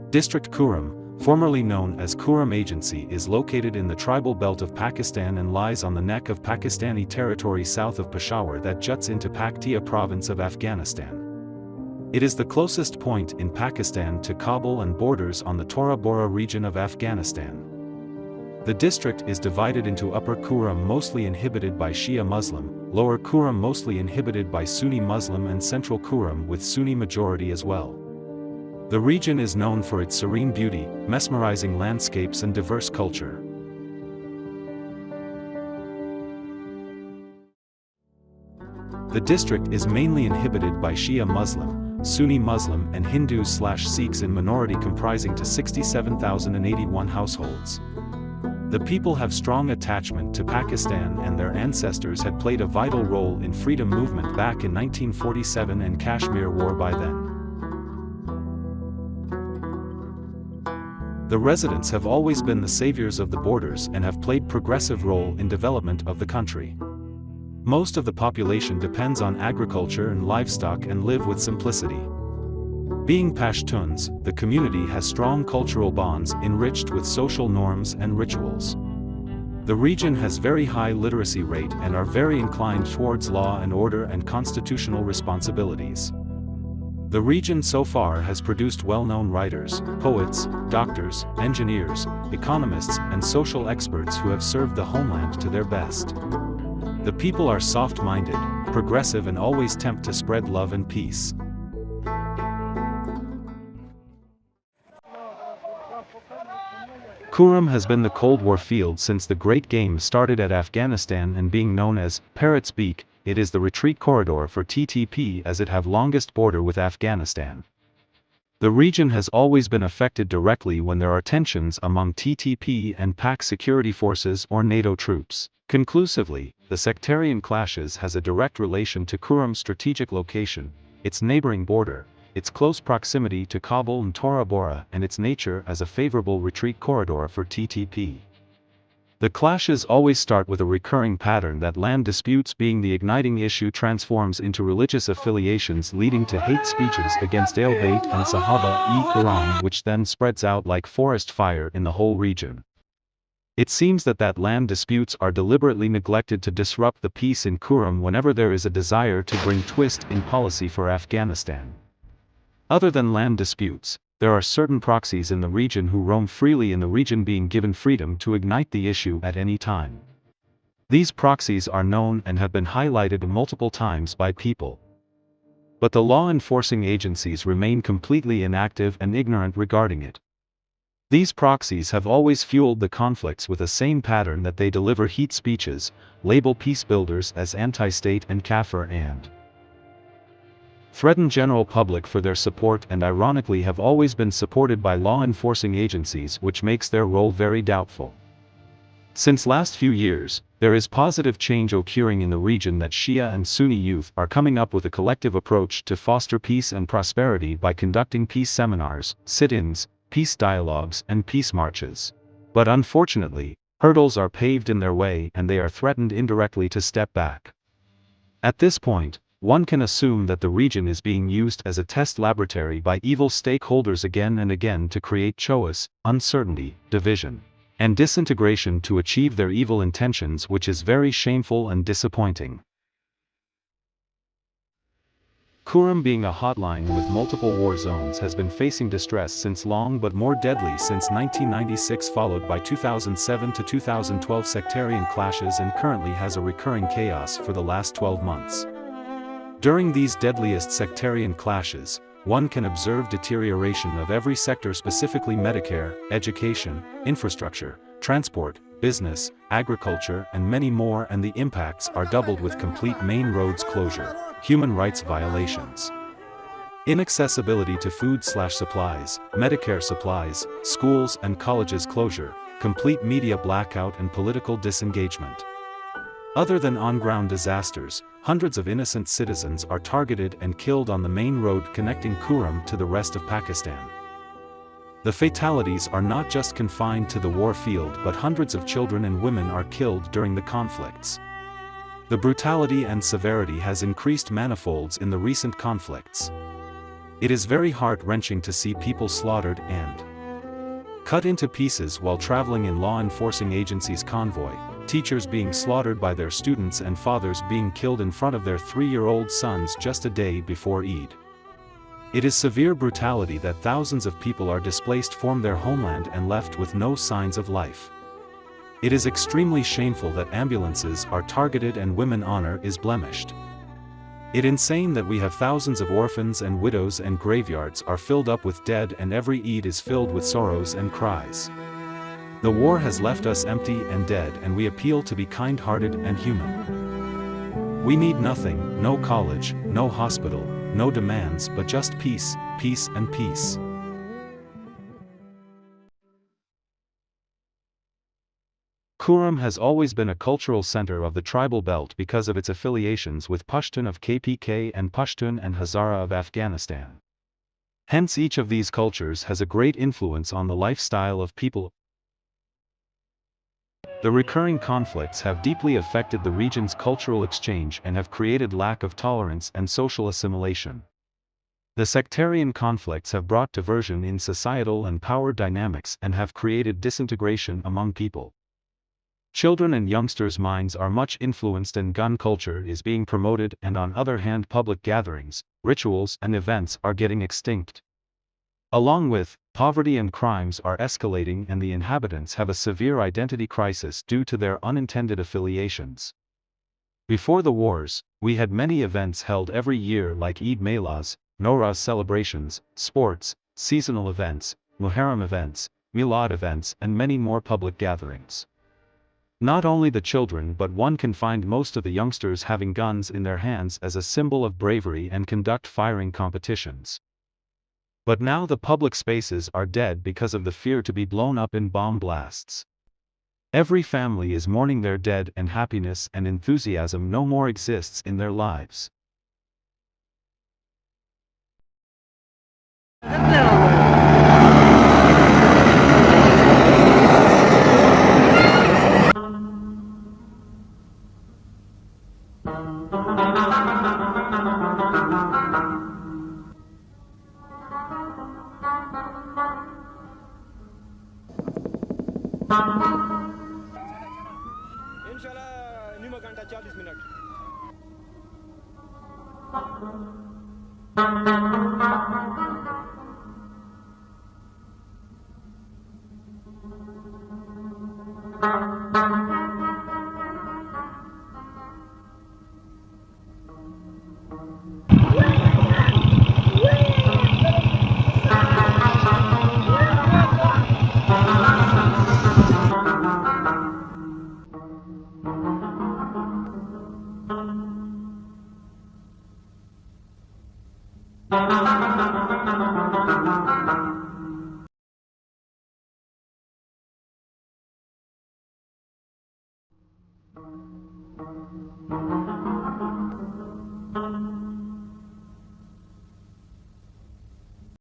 District Kurram, formerly known as Kurram Agency, is located in the tribal belt of Pakistan and lies on the neck of Pakistani territory south of Peshawar that juts into Paktia province of Afghanistan. It is the closest point in Pakistan to Kabul and borders on the Tora Bora region of Afghanistan. The district is divided into Upper Kurram, mostly inhabited by Shia Muslim, Lower Kurram, mostly inhabited by Sunni Muslim, and Central Kurram with Sunni majority as well. The region is known for its serene beauty, mesmerizing landscapes and diverse culture. The district is mainly inhabited by Shia Muslim, Sunni Muslim and Hindus/Sikhs in minority, comprising to 67,081 households. The people have strong attachment to Pakistan and their ancestors had played a vital role in freedom movement back in 1947 and Kashmir War by then. The residents have always been the saviors of the borders and have played progressive role in development of the country. Most of the population depends on agriculture and livestock and live with simplicity. Being Pashtuns, the community has strong cultural bonds enriched with social norms and rituals. The region has very high literacy rate and are very inclined towards law and order and constitutional responsibilities. The region so far has produced well-known writers, poets, doctors, engineers, economists, and social experts who have served the homeland to their best. The people are soft-minded, progressive, and always attempt to spread love and peace. Kurram has been the Cold War field since the Great Game started at Afghanistan, and being known as Parrot's Beak, it is the retreat corridor for TTP as it have longest border with Afghanistan. The region has always been affected directly when there are tensions among TTP and PAK security forces or NATO troops. Conclusively, the sectarian clashes has a direct relation to Kurram's strategic location, its neighboring border, its close proximity to Kabul and Tora Bora, and its nature as a favorable retreat corridor for TTP. The clashes always start with a recurring pattern that land disputes being the igniting issue transforms into religious affiliations leading to hate speeches against Ahl Bayt and Sahaba-e-Kiram, which then spreads out like forest fire in the whole region. It seems that land disputes are deliberately neglected to disrupt the peace in Kurram whenever there is a desire to bring twist in policy for Afghanistan. Other than land disputes, there are certain proxies in the region who roam freely in the region, being given freedom to ignite the issue at any time. These proxies are known and have been highlighted multiple times by people. But the law enforcing agencies remain completely inactive and ignorant regarding it. These proxies have always fueled the conflicts with the same pattern that they deliver heat speeches, label peace builders as anti-state and kafir, and threaten general public for their support, and ironically have always been supported by law enforcing agencies, which makes their role very doubtful. Since last few years, there is positive change occurring in the region that Shia and Sunni youth are coming up with a collective approach to foster peace and prosperity by conducting peace seminars, sit-ins, peace dialogues and peace marches. But unfortunately, hurdles are paved in their way and they are threatened indirectly to step back. At this point, one can assume that the region is being used as a test laboratory by evil stakeholders again and again to create chaos, uncertainty, division, and disintegration to achieve their evil intentions, which is very shameful and disappointing. Kurram, being a hotline with multiple war zones, has been facing distress since long, but more deadly since 1996, followed by 2007 to 2012 sectarian clashes, and currently has a recurring chaos for the last 12 months. During these deadliest sectarian clashes, one can observe deterioration of every sector, specifically Medicare, education, infrastructure, transport, business, agriculture, and many more, and the impacts are doubled with complete main roads closure, human rights violations, inaccessibility to food/supplies, Medicare supplies, schools and colleges closure, complete media blackout, and political disengagement. Other than on-ground disasters, hundreds of innocent citizens are targeted and killed on the main road connecting Kurram to the rest of Pakistan. The fatalities are not just confined to the war field, but hundreds of children and women are killed during the conflicts. The brutality and severity has increased manifolds in the recent conflicts. It is very heart-wrenching to see people slaughtered and cut into pieces while traveling in law enforcing agencies' convoy, teachers being slaughtered by their students and fathers being killed in front of their 3-year-old sons just a day before Eid. It is severe brutality that thousands of people are displaced from their homeland and left with no signs of life. It is extremely shameful that ambulances are targeted and women honor is blemished. It is insane that we have thousands of orphans and widows and graveyards are filled up with dead and every Eid is filled with sorrows and cries. The war has left us empty and dead and we appeal to be kind-hearted and human. We need nothing, no college, no hospital, no demands but just peace, peace and peace. Kurram has always been a cultural center of the tribal belt because of its affiliations with Pashtun of KPK and Pashtun and Hazara of Afghanistan. Hence each of these cultures has a great influence on the lifestyle of people. The recurring conflicts have deeply affected the region's cultural exchange and have created lack of tolerance and social assimilation. The sectarian conflicts have brought diversion in societal and power dynamics and have created disintegration among people. Children and youngsters' minds are much influenced and gun culture is being promoted and on other hand public gatherings, rituals and events are getting extinct. Along with, poverty and crimes are escalating and the inhabitants have a severe identity crisis due to their unintended affiliations. Before the wars, we had many events held every year like Eid Melas, Nowruz celebrations, sports, seasonal events, Muharram events, Milad events and many more public gatherings. Not only the children but one can find most of the youngsters having guns in their hands as a symbol of bravery and conduct firing competitions. But now the public spaces are dead because of the fear to be blown up in bomb blasts. Every family is mourning their dead and happiness and enthusiasm no more exists in their lives. इंशाल्लाह निमा घंटा 40 minute